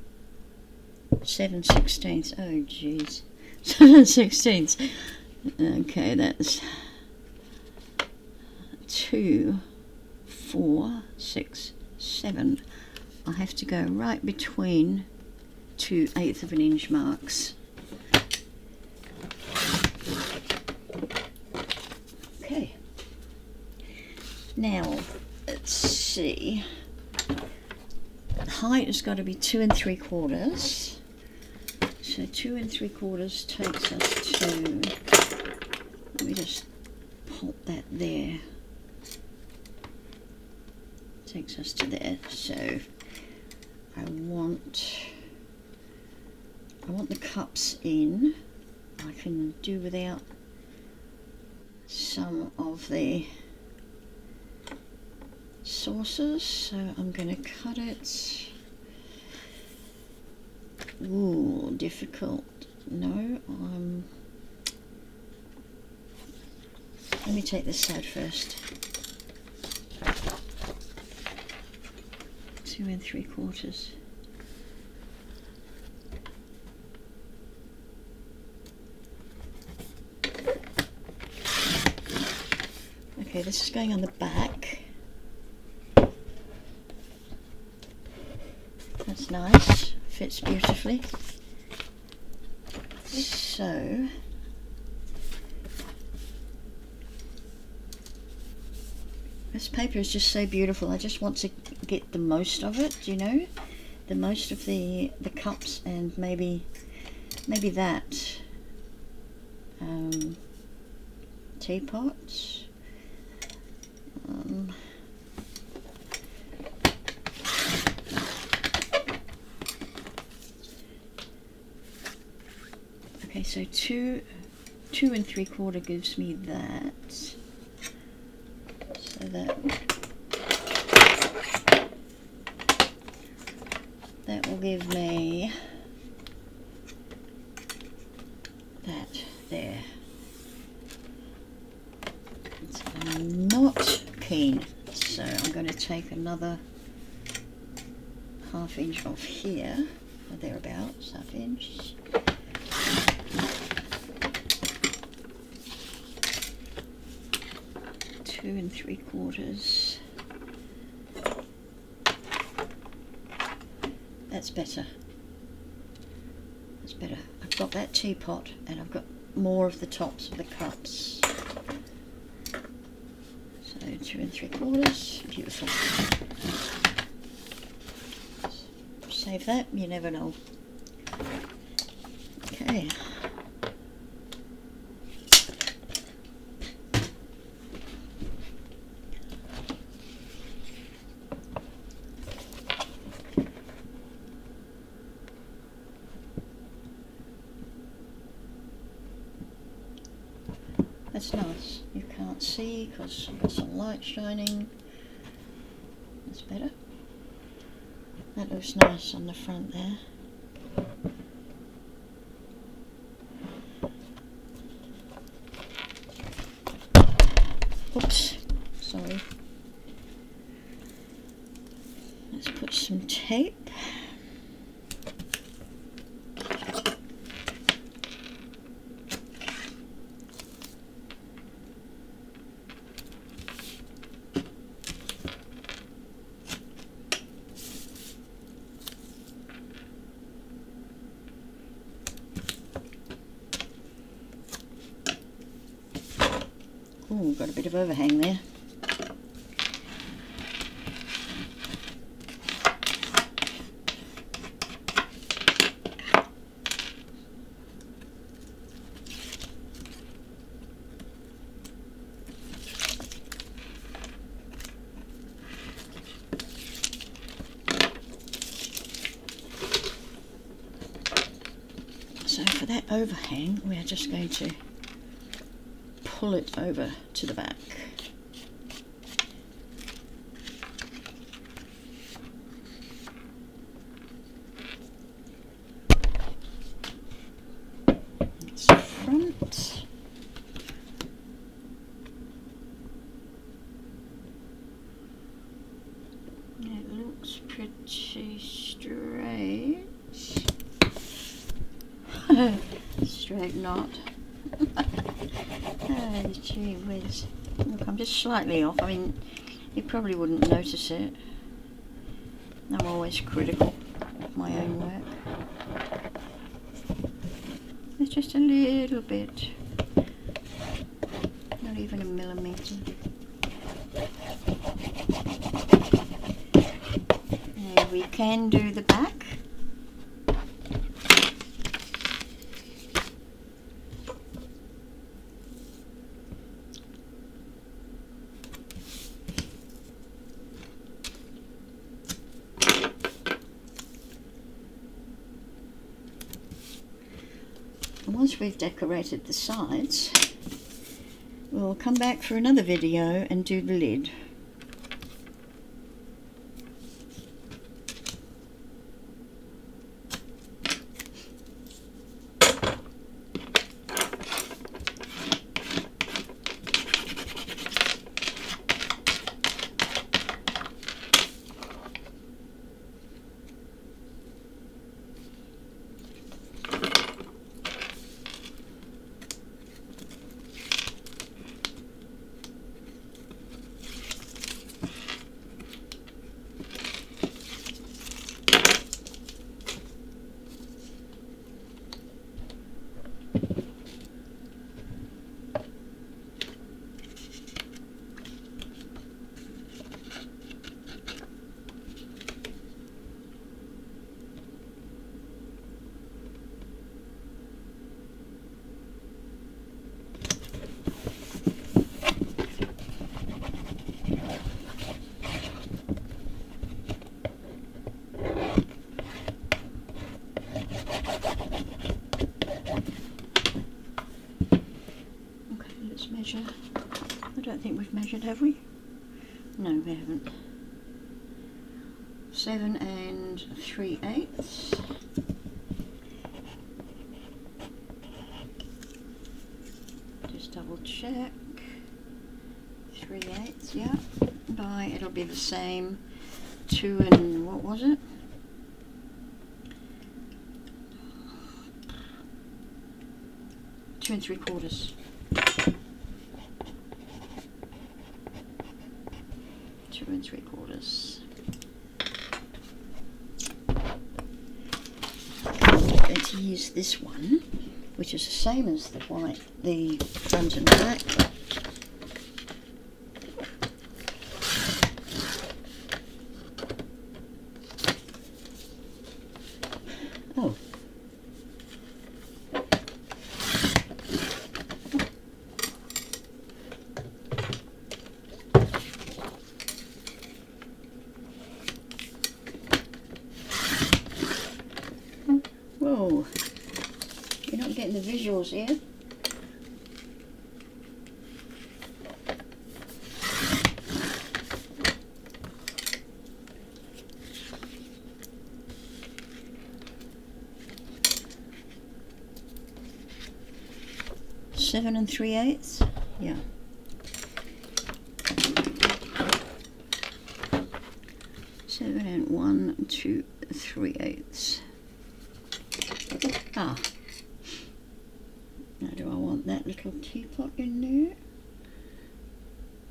[SPEAKER 1] 7/16. Oh geez, 7/16. Okay, that's 2, 4, 6, 7. I have to go right between 2 1/8 of an inch marks. Okay. Now, let's see. The height has got to be 2 3/4. So 2 3/4 takes us to, let me just pop that there. Takes us to there. So I want the cups in. I can do without some of the saucers, so I'm going to cut it. Ooh, difficult. No, let me take this side first. 2 3/4. Okay, this is going on the back. That's nice, fits beautifully. So This paper is just so beautiful. I just want to get the most of it, you know, the most of the cups, and maybe that teapot. Okay, so 2 3/4 gives me that. So that will give me that there. I'm not keen, so I'm going to take another 1/2 inch off here, or thereabouts, 1/2 inch. Two and 3/4. That's better. That's better. I've got that teapot and I've got more of the tops of the cups. So 2 and 3/4. Beautiful. Save that, you never know. Okay. That's nice. You can't see because I've got some light shining. That's better. That looks nice on the front there. Oops, sorry. Let's put some tape. Ooh, got a bit of overhang there. So for that overhang, we are just going to pull it over to the back. That's the front. It looks pretty straight. Straight knot. Oh, gee whiz. Look, I'm just slightly off. I mean, you probably wouldn't notice it. I'm always critical of my own work. It's just a little bit. Not even a millimetre. And we can do the back. Once we've decorated the sides, we'll come back for another video and do the lid. don't think we've measured, have we? No, we haven't. 7 3/8. Just double check. 3/8, yeah. By, it'll be the same. 2 and, what was it? 2 3/4. 2 3/4. I'm going to use this one, which is the same as the white, the front and back. Oh. Whoa, you're not getting the visuals here. Seven 3/8, yeah. 7 1 2 3/8. Ah, now do I want that little teapot in there,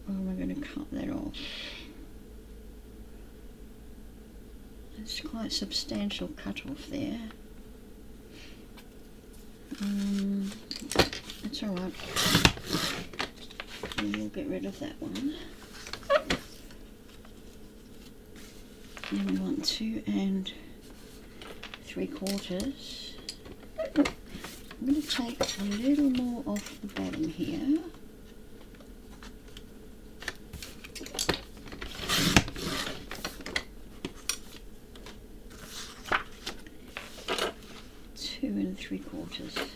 [SPEAKER 1] or am I going to cut that off? It's quite substantial cut off there. That's alright. We'll get rid of that one. Then we want 2 3/4. I'm going to take a little more off the bottom here. Two and 3/4.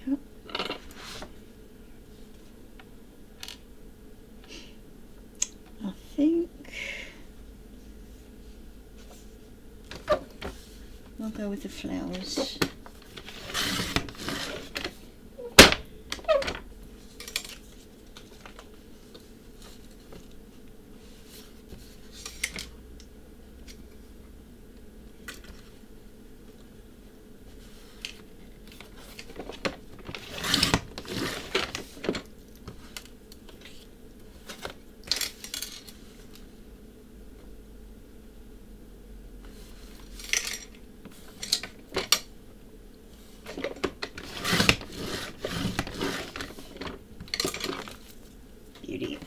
[SPEAKER 1] Yep. I think I'll go with the flowers. Beauty.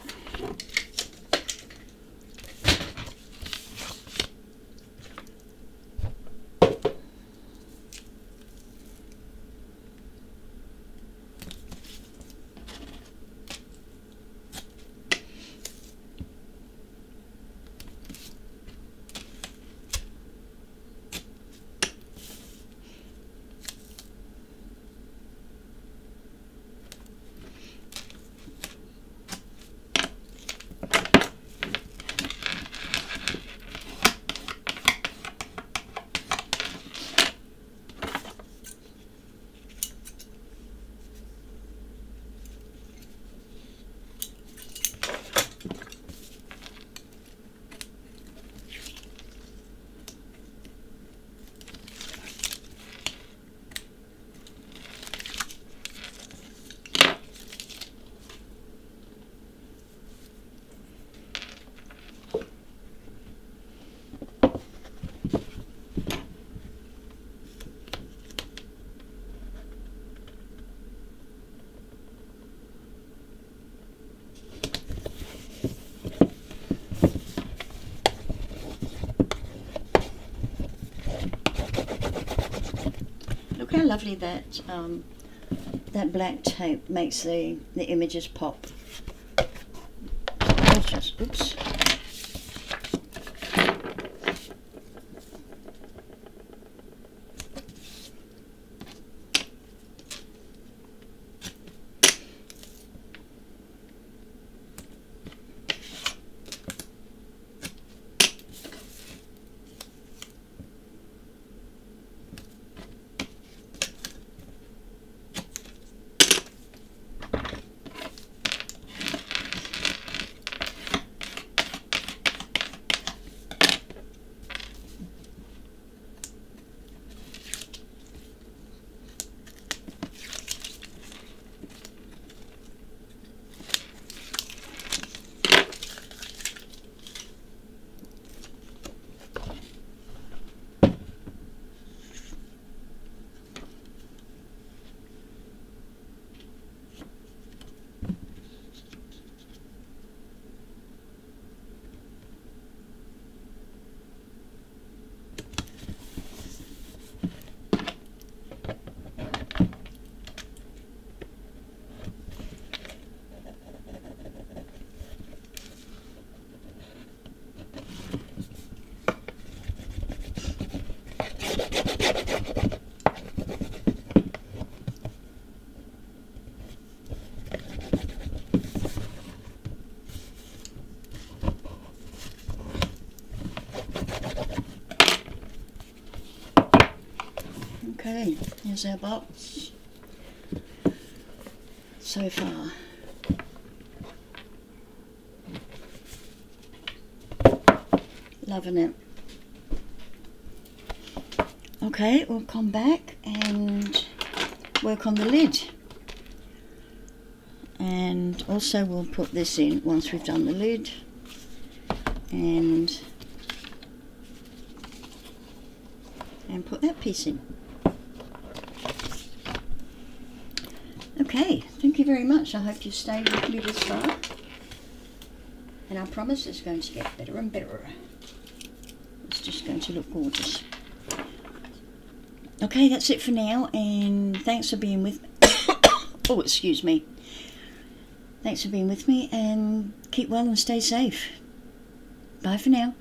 [SPEAKER 1] Look how lovely that that black tape makes the images pop. Gorgeous. Oops. Here's our box so far. Loving it. Okay, we'll come back and work on the lid. And also we'll put this in once we've done the lid. And put that piece in. Okay, thank you very much. I hope you've stayed with me this far. And I promise it's going to get better and better. It's just going to look gorgeous. Okay, that's it for now, and thanks for being with me. Oh, excuse me. Thanks for being with me, and keep well and stay safe. Bye for now.